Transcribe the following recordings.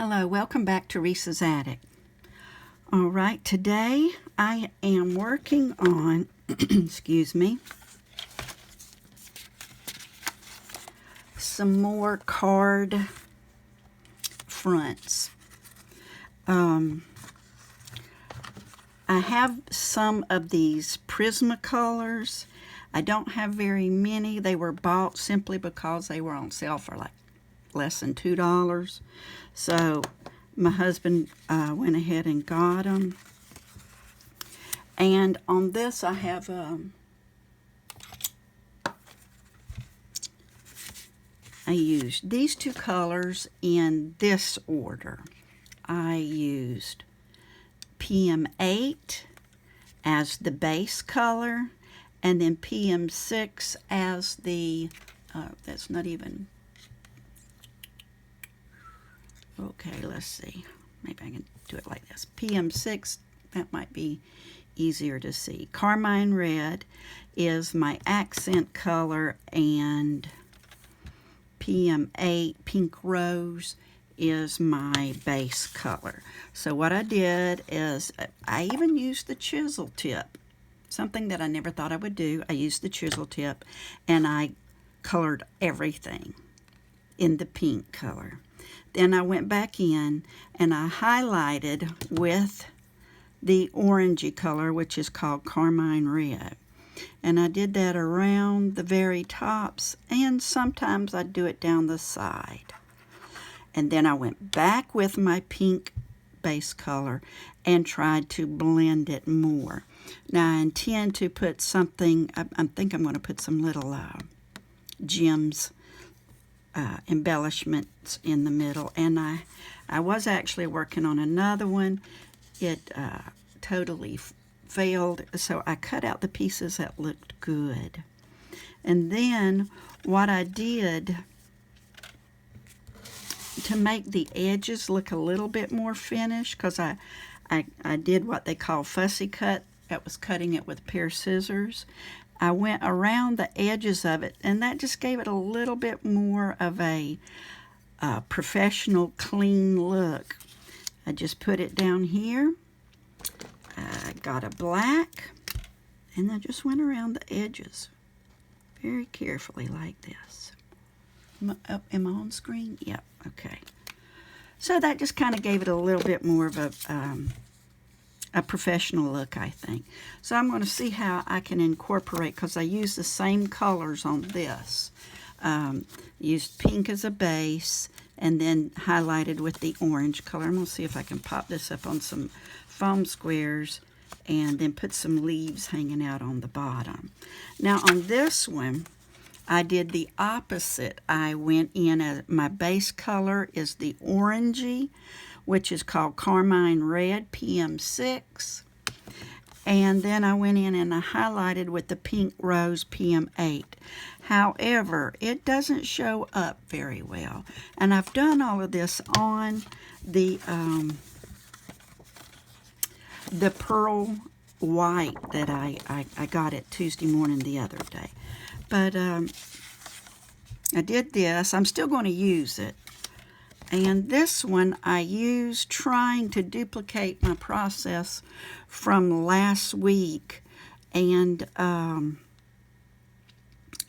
Hello, welcome back to Reese's Attic. All right, today I am working on, excuse me, some more card fronts. I have some of these Prismacolors. I don't have very many. They were bought simply because they were on sale for like less than $2. So my husband went ahead and got them. And on this I have I used these two colors in this order. I used PM8 as the base color, and then PM6 as the, that's not even, okay, let's see. Maybe I can do it like this. PM6, that might be easier to see. Carmine Red is my accent color, and PM8, Pink Rose, is my base color. So what I did is I even used the chisel tip, something that I never thought I would do. I used the chisel tip and I colored everything in the pink color. Then I went back in and I highlighted with the orangey color, which is called Carmine Red. And I did that around the very tops, and sometimes I do it down the side. And then I went back with my pink base color and tried to blend it more. Now I intend to put something, I think I'm going to put some little gems, embellishments in the middle. And I was actually working on another one. It totally failed, so I cut out the pieces that looked good. And then what I did to make the edges look a little bit more finished, because I did what they call fussy cut. That was cutting it with a pair of scissors. I went around the edges of it, and that just gave it a little bit more of a professional, clean look. I just put it down here. I got a black, and I just went around the edges very carefully like this. Am I on screen? Yep, okay. So that just kind of gave it a little bit more of a professional look, I think. So I'm going to see how I can incorporate, because I use the same colors on this. Used pink as a base and then highlighted with the orange color. I'm going to see if I can pop this up on some foam squares and then put some leaves hanging out on the bottom. Now on this one, I did the opposite. I went in, my base color is the orangey, which is called Carmine Red, PM6. And then I went in and I highlighted with the Pink Rose, PM8. However, it doesn't show up very well. And I've done all of this on the pearl white that I got it Tuesday morning the other day. But I did this. I'm still going to use it. And this one I used trying to duplicate my process from last week. And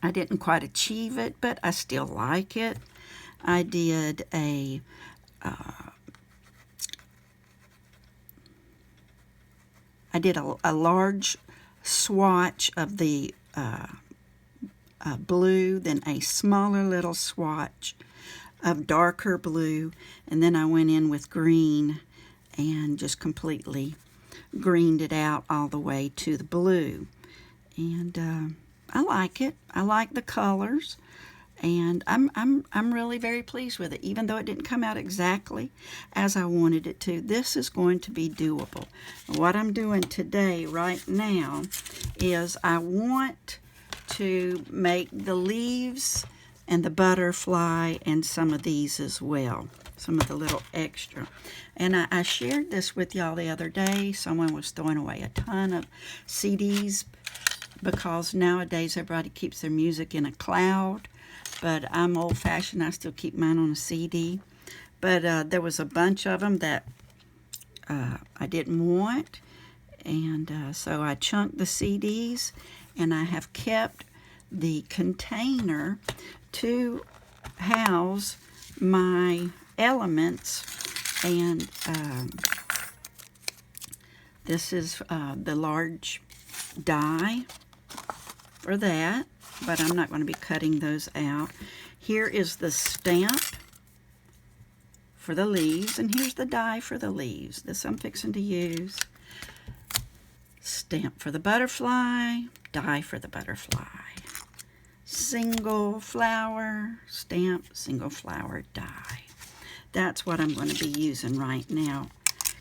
I didn't quite achieve it, but I still like it. I did a large swatch of the blue, then a smaller little swatch of darker blue, and then I went in with green and just completely greened it out all the way to the blue. And I like it. I like the colors, and I'm really very pleased with it, even though it didn't come out exactly as I wanted it to. This is going to be doable. What I'm doing today, right now, is I want to make the leaves and the butterfly and some of these as well, some of the little extra. And I shared this with y'all the other day. Someone was throwing away a ton of CDs because nowadays everybody keeps their music in a cloud, but I'm old-fashioned. I still keep mine on a CD. but there was a bunch of them that I didn't want, and so I chunked the CDs, and I have kept the container to house my elements, and this is the large die for that, but I'm not going to be cutting those out. Here is the stamp for the leaves, and here's the die for the leaves. This I'm fixing to use. Stamp for the butterfly, die for the butterfly. Single flower, stamp, single flower, die. That's what I'm going to be using right now.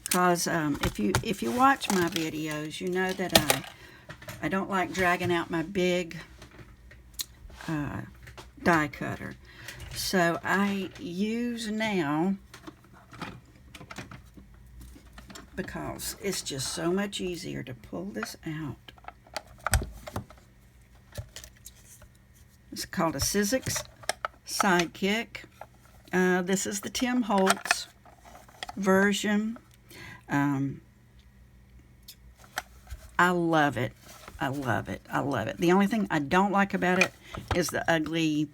Because if you watch my videos, you know that I don't like dragging out my big die cutter. So I use now, because it's just so much easier to pull this out. It's called a Sizzix Sidekick. This is the Tim Holtz version. I love it. I love it. I love it. The only thing I don't like about it is the ugly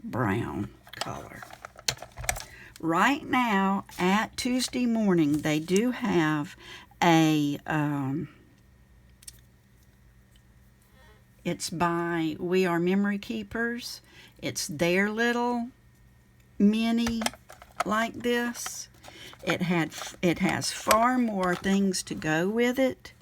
brown color. Right now, at Tuesday morning, they do have a, it's by We Are Memory Keepers. It's their little mini like this. It has far more things to go with it.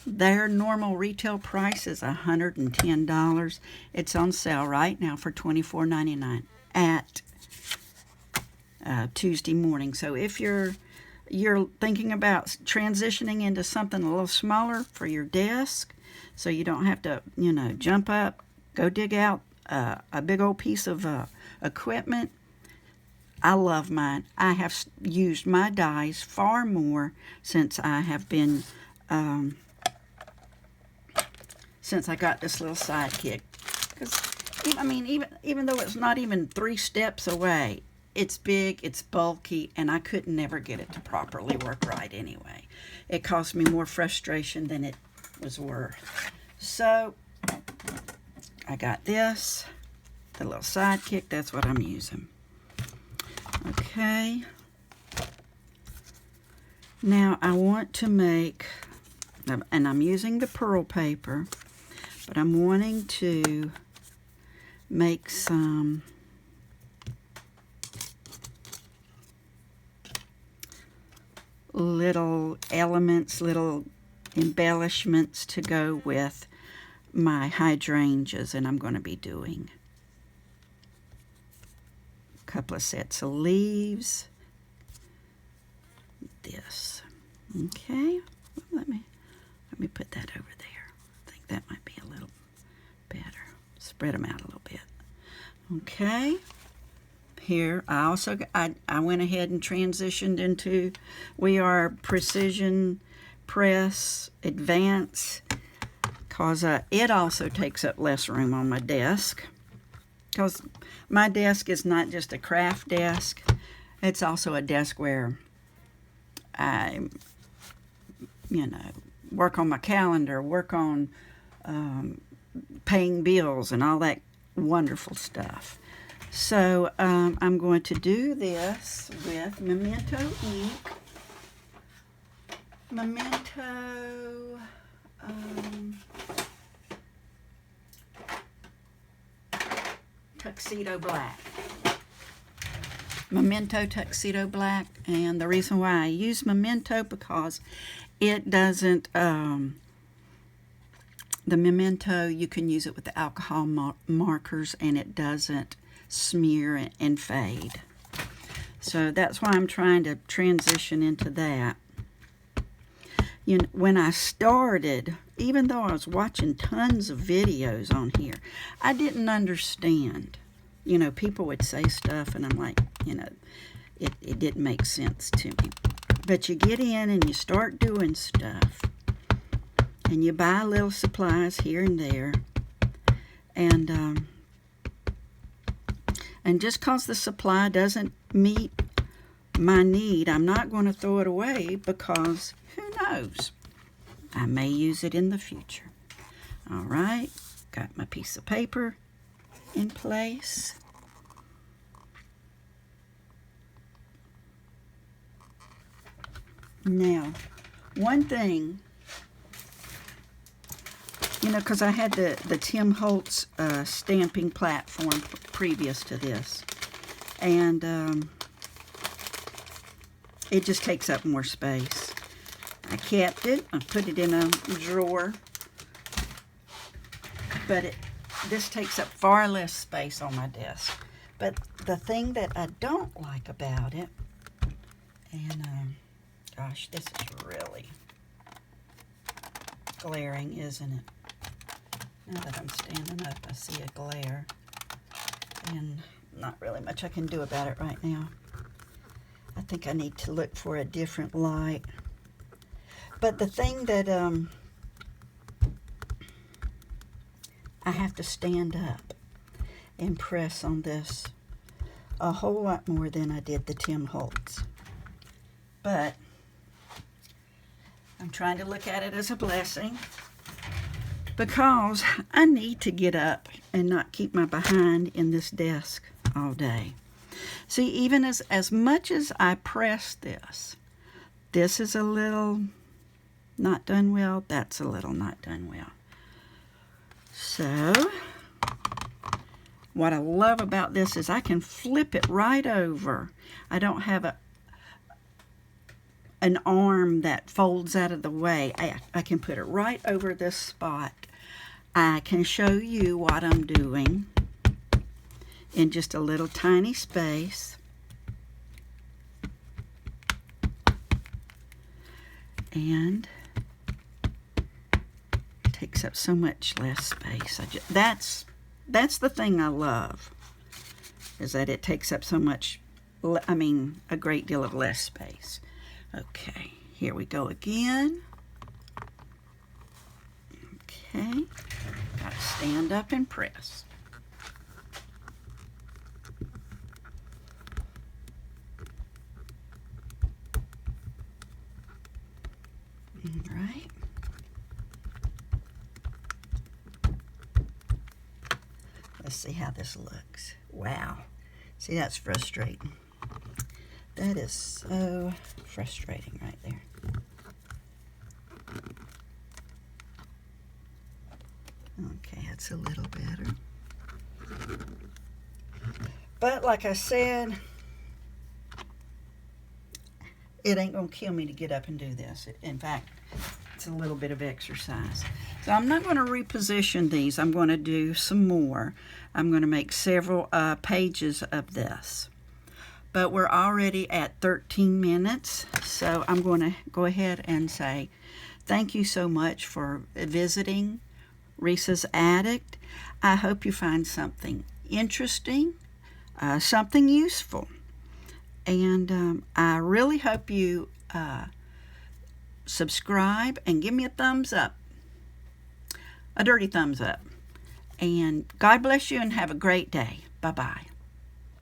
Their normal retail price is $110. It's on sale right now for $24.99 at Tuesday morning. So if you're thinking about transitioning into something a little smaller for your desk, so you don't have to, jump up, go dig out a big old piece of equipment, I love mine. I have used my dies far more since I have been, since I got this little Sidekick. Because, even though it's not even 3 steps away, it's big, it's bulky, and I could never get it to properly work right anyway. It caused me more frustration than it was worth. So, I got this, the little Sidekick, that's what I'm using. Okay. Now, I want to make, and I'm using the pearl paper, but I'm wanting to make some little elements, little embellishments to go with my hydrangeas, and I'm going to be doing a couple of sets of leaves. This, okay. Let me put that over there. I think that might be a little better. Spread them out a little bit. Okay. Here, I went ahead and transitioned into We Are Precision Press Advance, because it also takes up less room on my desk, because my desk is not just a craft desk, it's also a desk where I, work on my calendar, work on paying bills and all that wonderful stuff. So I'm going to do this with Memento ink. Memento Tuxedo Black. Memento Tuxedo Black. And the reason why I use Memento, because it doesn't, the Memento, you can use it with the alcohol markers, and it doesn't smear and fade. So that's why I'm trying to transition into that. When I started, even though I was watching tons of videos on here, I didn't understand. People would say stuff, and I'm like, it didn't make sense to me. But you get in and you start doing stuff, and you buy little supplies here and there, and And just because the supply doesn't meet my need, I'm not going to throw it away, because who knows? I may use it in the future. All right, got my piece of paper in place. Now, one thing, because I had the Tim Holtz stamping platform previous to this, and it just takes up more space. I kept it. I put it in a drawer, but this takes up far less space on my desk. But the thing that I don't like about it, and gosh, this is really glaring, isn't it? Now that I'm standing up, I see a glare, and not really much I can do about it right now. I think I need to look for a different light. But the thing that I have to stand up and press on this a whole lot more than I did the Tim Holtz. But I'm trying to look at it as a blessing, because I need to get up and not keep my behind in this desk all day. See, even as much as I press this is a little not done well, that's a little not done well. So, what I love about this is I can flip it right over. I don't have an arm that folds out of the way. I can put it right over this spot. I can show you what I'm doing in just a little tiny space. And it takes up so much less space. That's the thing I love, is that it takes up so much, a great deal of less space. Okay, here we go again. Okay, gotta stand up and press. All right. Let's see how this looks. Wow. See, that's frustrating. That is so frustrating right there. Okay, that's a little better. But like I said, it ain't going to kill me to get up and do this. In fact, it's a little bit of exercise. So I'm not going to reposition these. I'm going to do some more. I'm going to make several pages of this. But we're already at 13 minutes, so I'm going to go ahead and say thank you so much for visiting Risa's Attic. I hope you find something interesting, something useful. And I really hope you subscribe and give me a thumbs up, a dirty thumbs up. And God bless you and have a great day. Bye-bye.